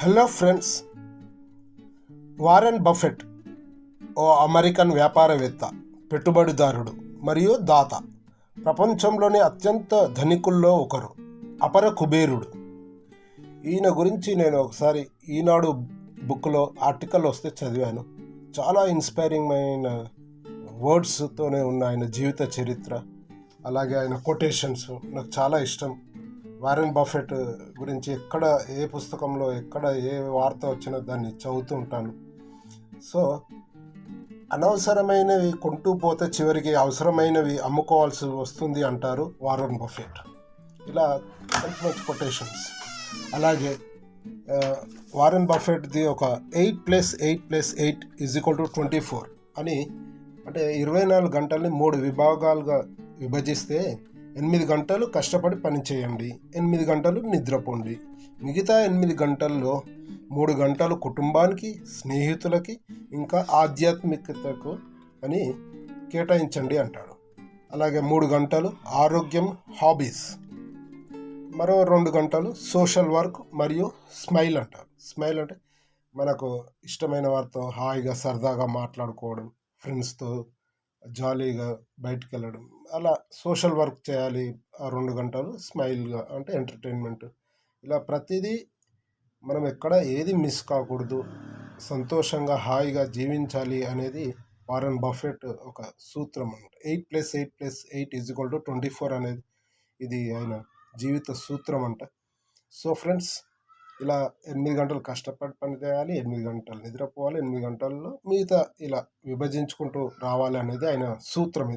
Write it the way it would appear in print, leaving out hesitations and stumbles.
Hello friends, Warren Buffett ఓ American వ్యాపారవేత్త, పెట్టుబడిదారుడు మరియు దాత. ప్రపంచంలోని అత్యంత ధనికుల్లో ఒకరు, అపర కుబేరుడు. ఈయన గురించి నేను ఒకసారి ఈనాడు బుక్లో ఆర్టికల్ వస్తే చదివాను. చాలా ఇన్స్పైరింగ్ అయిన వర్డ్స్తోనే ఉన్న ఆయన జీవిత చరిత్ర, అలాగే ఆయన కొటేషన్స్ నాకు చాలా ఇష్టం. వారెన్ బఫెట్ గురించి ఎక్కడ ఏ పుస్తకంలో ఎక్కడ ఏ వార్త వచ్చినా దాన్ని చదువుతూ ఉంటాను. సో అనవసరమైనవి కొంటూ పోతే చివరికి అవసరమైనవి అమ్ముకోవాల్సి వస్తుంది అంటారు వారెన్ బఫెట్. ఇలా మంచి మంచి కొటేషన్స్. అలాగే వారెన్ బఫెట్ది ఒక 8+8+8=24 అని, అంటే 24 గంటల్ని 3 విభాగాలుగా విభజిస్తే 8 గంటలు కష్టపడి పని చేయండి, 8 గంటలు నిద్రపోండి, మిగతా 8 గంటల్లో 3 గంటలు కుటుంబానికి, స్నేహితులకి, ఇంకా ఆధ్యాత్మికతకు అని కేటాయించండి అంటాడు. అలాగే 3 గంటలు ఆరోగ్యం, హాబీస్, మరో 2 గంటలు సోషల్ వర్క్ మరియు స్మైల్ అంటారు. స్మైల్ అంటే మనకు ఇష్టమైన వారితో హాయిగా సరదాగా మాట్లాడుకోవడం, ఫ్రెండ్స్తో జాలీగా బయటికి వెళ్ళడం, అలా సోషల్ వర్క్ చేయాలి. ఆ 2 గంటలు స్మైల్గా అంటే ఎంటర్టైన్మెంట్. ఇలా ప్రతిదీ మనం ఎక్కడ ఏది మిస్ కాకూడదు, సంతోషంగా హాయిగా జీవించాలి అనేది వారెన్ బఫెట్ ఒక సూత్రం అన్నమాట. 8+8+8=24 అనేది ఇది ఆయన జీవిత సూత్రం అంట. సో ఫ్రెండ్స్, ఇలా 8 గంటలు కష్టపడి పని చేయాలి, 8 గంటలు నిద్రపోవాలి, 8 గంటల్లో మిగతా ఇలా విభజించుకుంటూ రావాలి అనేది ఆయన సూత్రం ఇది.